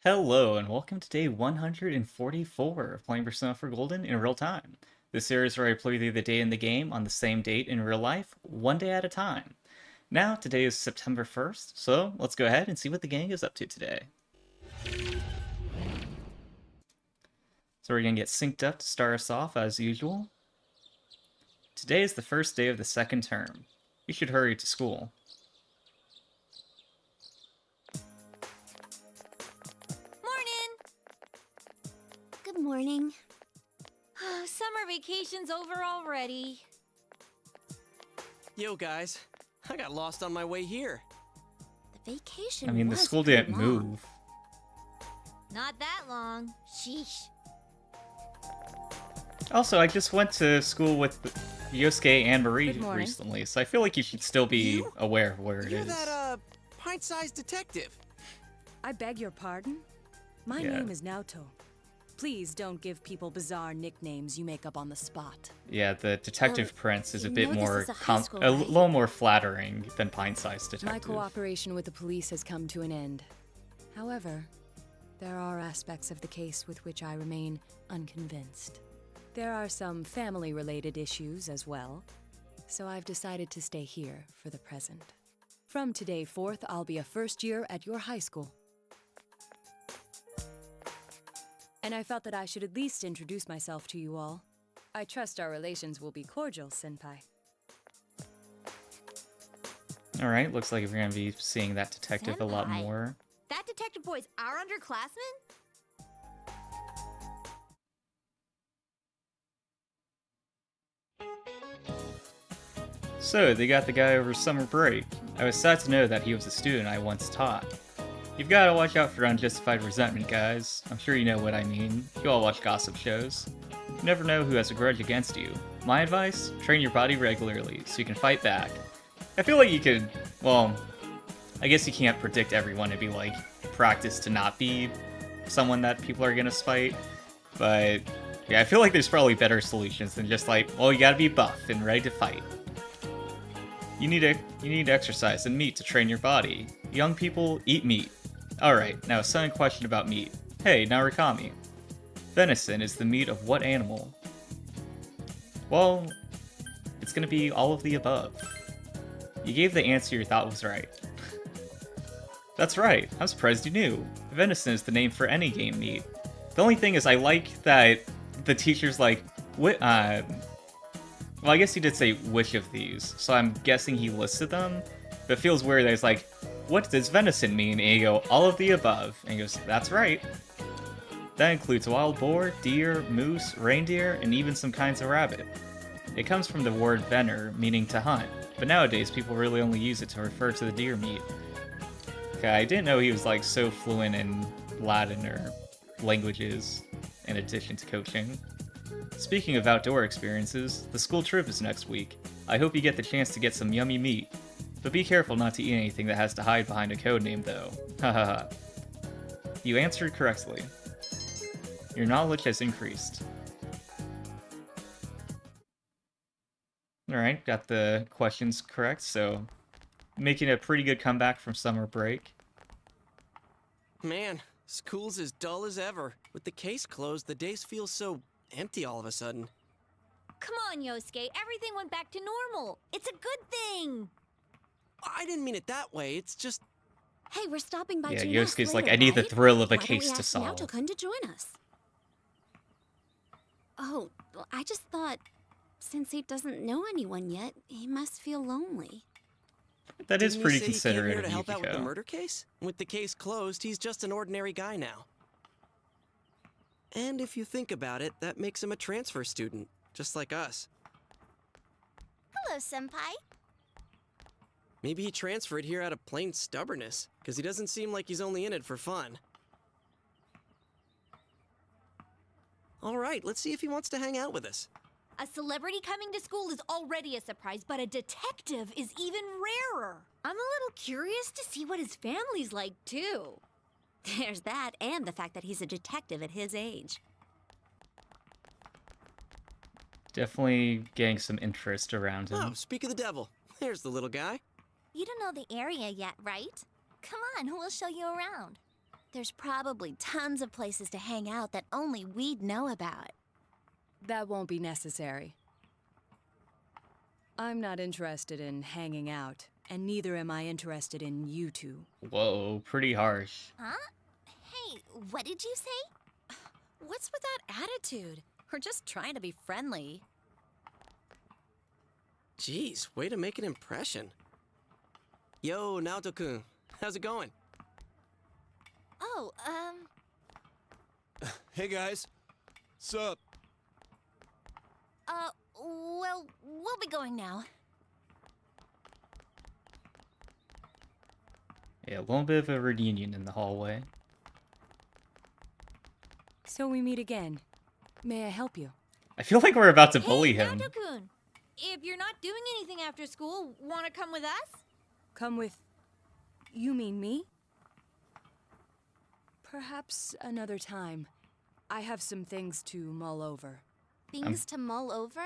Hello, and welcome to day 144 of playing Persona 4 Golden in real time. This series where I play through the day in the game on the same date in real life, one day at a time. Now, today is September 1st, so let's go ahead and see what the gang is up to today. So we're going to get synced up to start us off as usual. Today is the first day of the second term. You should hurry to school. Good morning. Summer vacation's over already. Yo, guys. I got lost on my way here. The vacation I mean, the was school pretty didn't long. move. Not that long. Sheesh. Also, I just went to school with Yosuke and Marie Good morning. recently, so I feel like you should still be You? aware of where it You're is. that, pint-sized detective. I beg your pardon? My Yeah. name is Naoto. Please don't give people bizarre nicknames you make up on the spot. Yeah, the Detective Prince is a you bit know this more, is a high school, a right? little more flattering than Pint-Sized My Detective. cooperation with the police has come to an end. However, there are aspects of the case with which I remain unconvinced. There are some family-related issues as well, so I've decided to stay here for the present. From today forth, I'll be a first year at your high school. And I felt that I should at least introduce myself to you all. I trust our relations will be cordial, Senpai. Alright, looks like we're going to be seeing that detective a lot Senpai. more. That detective boy's our underclassman? So, they got the guy over summer break. I was sad to know that he was a student I once taught. You've got to watch out for unjustified resentment, guys. I'm sure you know what I mean. You all watch gossip shows. You never know who has a grudge against you. My advice? Train your body regularly so you can fight back. I feel like you could, well, I guess you can't predict everyone to be like, practice to not be someone that people are gonna spite, but yeah, I feel like there's probably better solutions than just like, well, you gotta be buff and ready to fight. You need exercise and meat to train your body. Young people, eat meat. Alright, now a sudden question about meat. Hey, Narukami. Venison is the meat of what animal? Well, it's gonna be all of the above. You gave the answer you thought was right. That's right, I'm surprised you knew. Venison is the name for any game meat. The only thing is I like that the teacher's like, well, I guess he did say which of these, so I'm guessing he listed them. But it feels weird that it's like, what does venison mean? And you go, all of the above. And he goes, that's right. That includes wild boar, deer, moose, reindeer, and even some kinds of rabbit. It comes from the word vener, meaning to hunt, but nowadays people really only use it to refer to the deer meat. Okay, I didn't know he was like so fluent in Latin or languages, in addition to coaching. Speaking of outdoor experiences, the school trip is next week. I hope you get the chance to get some yummy meat. But be careful not to eat anything that has to hide behind a code name, though. Hahaha. You answered correctly. Your knowledge has increased. Alright, got the questions correct, so making a pretty good comeback from summer break. Man, school's as dull as ever. With the case closed, the days feel so empty all of a sudden. Come on, Yosuke. Everything went back to normal. It's a good thing. I didn't mean it that way. It's just... Hey, we're stopping by Yeah, June Yosuke's like, later, I need the right? thrill of a Why don't case we to ask solve. Naoto-kun to join us? Oh, well, I just thought, since he doesn't know anyone yet, he must feel lonely. That is Didn't he pretty say he came considerate here of to help out with the Yukiko. murder case? With the case closed, he's just an ordinary guy now. And if you think about it, that makes him a transfer student, just like us. Hello, Senpai. Maybe he transferred here out of plain stubbornness, because he doesn't seem like he's only in it for fun. All right, let's see if he wants to hang out with us. A celebrity coming to school is already a surprise, but a detective is even rarer. I'm a little curious to see what his family's like, too. There's that, and the fact that he's a detective at his age. Definitely getting some interest around him. Oh, speak of the devil. There's the little guy. You don't know the area yet, right? Come on, we'll show you around. There's probably tons of places to hang out that only we'd know about. That won't be necessary. I'm not interested in hanging out, and neither am I interested in you two. Whoa, pretty harsh. Huh? Hey, what did you say? What's with that attitude? We're just trying to be friendly. Jeez, way to make an impression. Yo, Naoto-kun, how's it going? Oh, Hey guys, sup? well, we'll be going now. Yeah, a little bit of a reunion in the hallway. So we meet again. May I help you? I feel like we're about to bully him. Naoto-kun, if you're not doing anything after school, want to come with us? Come with... You mean me? Perhaps another time. I have some things to mull over. Things to mull over?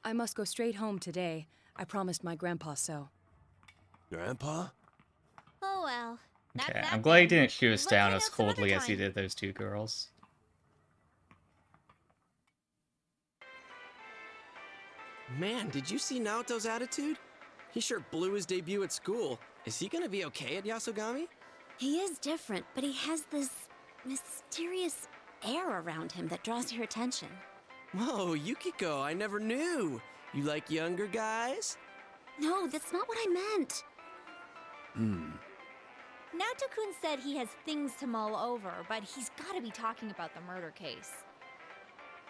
I must go straight home today. I promised my grandpa so. Grandpa? Oh well. That's Okay, that I'm glad he then. didn't shoot us Let's down hang as out some other coldly as he time. did those two girls. Man, did you see Naoto's attitude? He sure blew his debut at school. Is he gonna be okay at Yasogami? He is different, but he has this mysterious air around him that draws your attention. Whoa, Yukiko, I never knew. You like younger guys? No, that's not what I meant. Naoto-kun said he has things to mull over, but he's got to be talking about the murder case.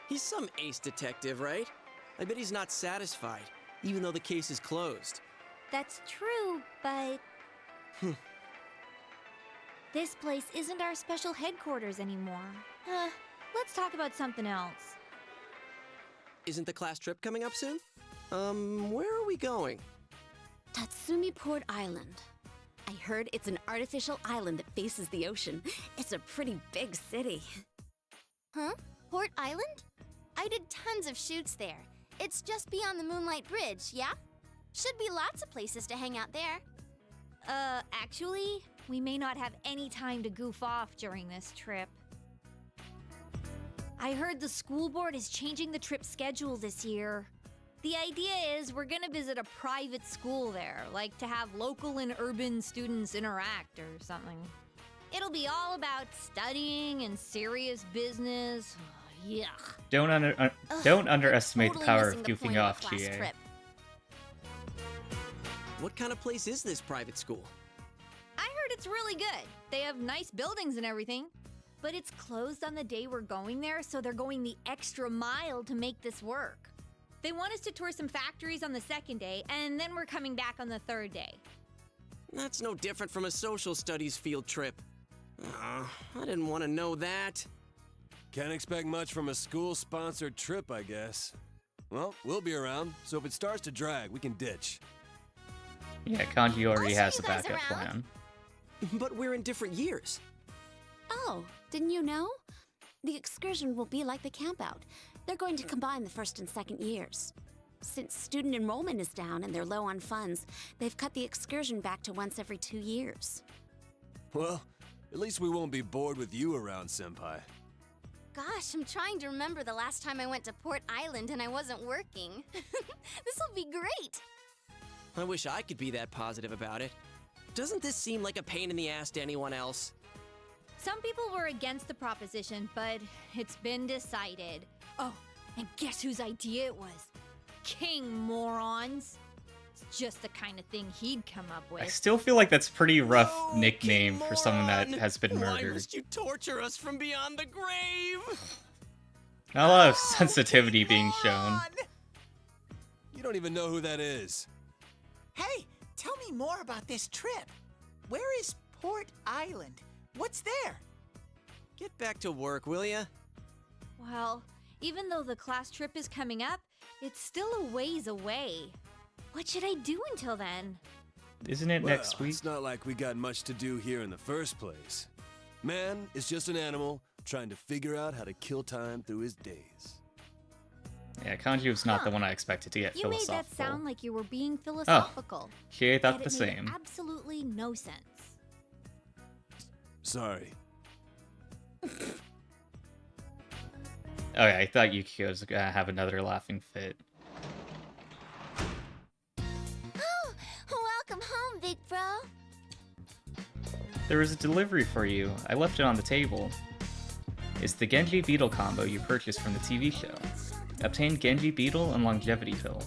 He's some ace detective, right? I bet he's not satisfied, even though the case is closed. That's true, but... This place isn't our special headquarters anymore. Let's talk about something else. Isn't the class trip coming up soon? Where are we going? Tatsumi Port Island. I heard it's an artificial island that faces the ocean. It's a pretty big city. Huh? Port Island? I did tons of shoots there. It's just beyond the Moonlight Bridge, yeah? Should be lots of places to hang out there. Actually, we may not have any time to goof off during this trip. I heard the school board is changing the trip schedule this year. The idea is we're gonna visit a private school there, like to have local and urban students interact or something. It'll be all about studying and serious business. Yuck. Don't underestimate the Totally power missing of the goofing point off, of a class GA. trip. What kind of place is this private school? I heard it's really good. They have nice buildings and everything. But it's closed on the day we're going there, so they're going the extra mile to make this work. They want us to tour some factories on the second day, and then we're coming back on the third day. That's no different from a social studies field trip. I didn't want to know that. Can't expect much from a school-sponsored trip, I guess. Well, we'll be around, so if it starts to drag, we can ditch. Yeah, Kanji already I'll has see a you guys backup around. plan. But we're in different years. Oh, didn't you know? The excursion will be like the campout. They're going to combine the first and second years. Since student enrollment is down and they're low on funds, they've cut the excursion back to once every 2 years. Well, at least we won't be bored with you around, Senpai. Gosh, I'm trying to remember the last time I went to Port Island and I wasn't working. This'll be great. I wish I could be that positive about it. Doesn't this seem like a pain in the ass to anyone else? Some people were against the proposition, but it's been decided. Oh, and guess whose idea it was? King morons. It's just the kind of thing he'd come up I with. still feel like that's pretty rough No, nickname King for someone that Moron! has been Why murdered. must you torture us from beyond the grave? Not a lot of sensitivity being shown. Moron! You don't even know who that is. Hey, tell me more about this trip. Where is Port Island? What's there? Get back to work, will ya? Well, even though the class trip is coming up, it's still a ways away. What should I do until then? Isn't it Well, next week? it's not like we got much to do here in the first place. Man is just an animal trying to figure out how to kill time through his days. Yeah, Kanji was not the one I expected to get You made philosophical. that sound like you were being philosophical. GA thought Yet the it made same. absolutely no sense. Sorry. Okay, I thought Yukiko was gonna have another laughing fit. Oh, welcome home, big bro. There was a delivery for you. I left it on the table. It's the Genji Beetle combo you purchased from the TV show. Obtain Genji Beetle and Longevity Pill.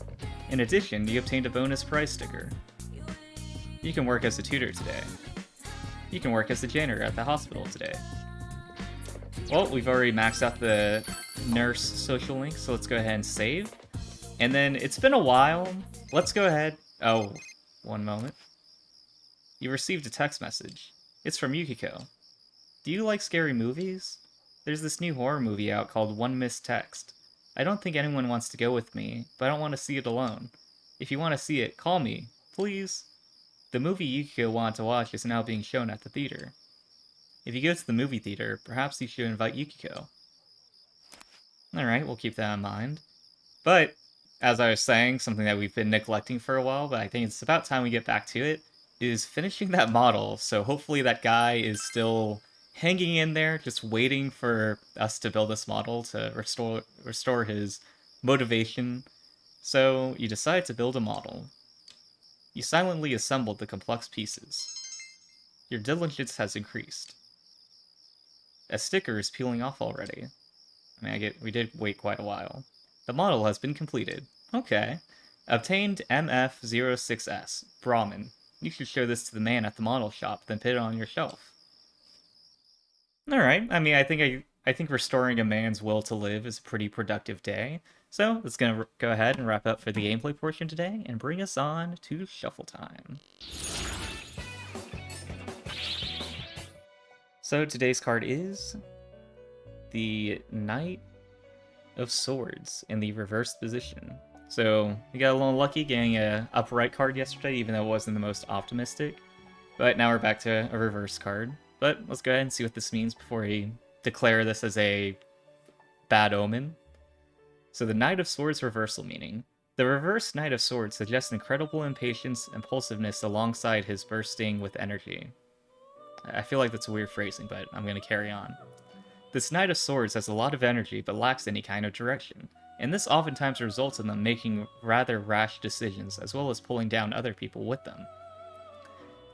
In addition, you obtained a bonus prize sticker. You can work as a tutor today. You can work as a janitor at the hospital today. Well, we've already maxed out the nurse social link, so let's go ahead and save. And then, it's been a while. Let's go ahead. Oh, one moment. You received a text message. It's from Yukiko. Do you like scary movies? There's this new horror movie out called One Missed Text. I don't think anyone wants to go with me, but I don't want to see it alone. If you want to see it, call me, please. The movie Yukiko wanted to watch is now being shown at the theater. If you go to the movie theater, perhaps you should invite Yukiko. Alright, we'll keep that in mind. But, as I was saying, something that we've been neglecting for a while, but I think it's about time we get back to it, is finishing that model. So hopefully that guy is still hanging in there, just waiting for us to build this model to restore his motivation. So you decide to build a model. You silently assembled the complex pieces. Your diligence has increased. A sticker is peeling off already. I mean, we did wait quite a while. The model has been completed. Okay. Obtained MF06S, Brahmin. You should show this to the man at the model shop, then put it on your shelf. Alright, I mean, I think restoring a man's will to live is a pretty productive day. So, that's gonna go ahead and wrap up for the gameplay portion today, and bring us on to shuffle time. So, today's card is the Knight of Swords in the reverse position. So, we got a little lucky getting a upright card yesterday, even though it wasn't the most optimistic. But now we're back to a reverse card. But let's go ahead and see what this means before we declare this as a bad omen. So the Knight of Swords reversal meaning. The reverse Knight of Swords suggests incredible impatience, impulsiveness alongside his bursting with energy. I feel like that's a weird phrasing, but I'm going to carry on. This Knight of Swords has a lot of energy but lacks any kind of direction, and this oftentimes results in them making rather rash decisions as well as pulling down other people with them.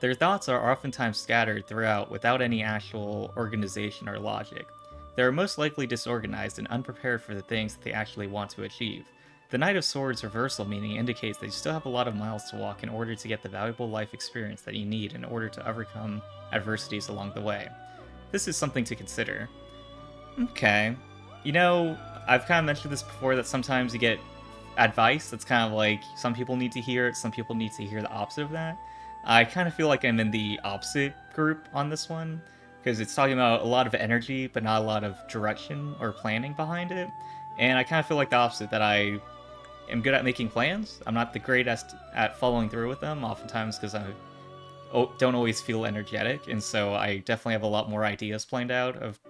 Their thoughts are oftentimes scattered throughout without any actual organization or logic. They are most likely disorganized and unprepared for the things that they actually want to achieve. The Knight of Swords reversal meaning indicates that you still have a lot of miles to walk in order to get the valuable life experience that you need in order to overcome adversities along the way. This is something to consider. Okay. You know, I've kind of mentioned this before, that sometimes you get advice that's kind of like, some people need to hear it, some people need to hear the opposite of that. I kind of feel like I'm in the opposite group on this one, because it's talking about a lot of energy, but not a lot of direction or planning behind it. And I kind of feel like the opposite, that I am good at making plans. I'm not the greatest at following through with them, oftentimes because I don't always feel energetic, and so I definitely have a lot more ideas planned out of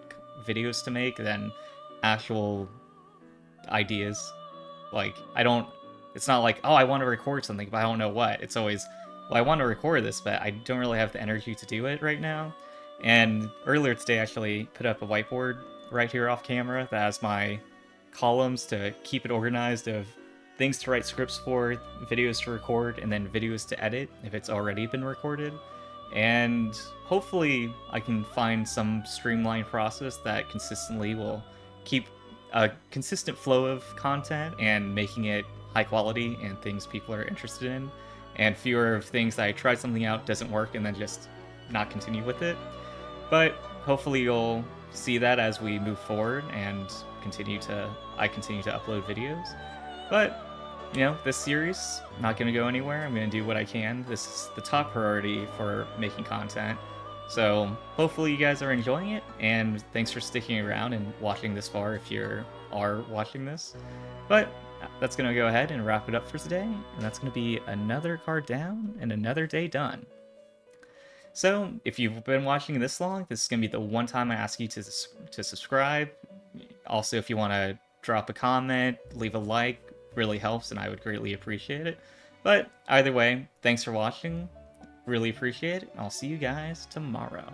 videos to make than actual ideas. Like, it's not like, oh, I want to record something, but I don't know what. It's always, well, I want to record this, but I don't really have the energy to do it right now. And earlier today, I actually put up a whiteboard right here off camera that has my columns to keep it organized of things to write scripts for, videos to record, and then videos to edit if it's already been recorded. And hopefully I can find some streamlined process that consistently will keep a consistent flow of content and making it high quality and things people are interested in, and fewer of things that I tried something out, doesn't work, and then just not continue with it. But hopefully you'll see that as we move forward and I continue to upload videos. But, you know, this series, not going to go anywhere. I'm going to do what I can. This is the top priority for making content. So hopefully you guys are enjoying it, and thanks for sticking around and watching this far if you are watching this. But that's going to go ahead and wrap it up for today, and that's going to be another card down and another day done. So if you've been watching this long, this is going to be the one time I ask you to subscribe. Also, if you want to drop a comment, leave a like, really helps, and I would greatly appreciate it. But either way, thanks for watching. Really appreciate it. I'll see you guys tomorrow.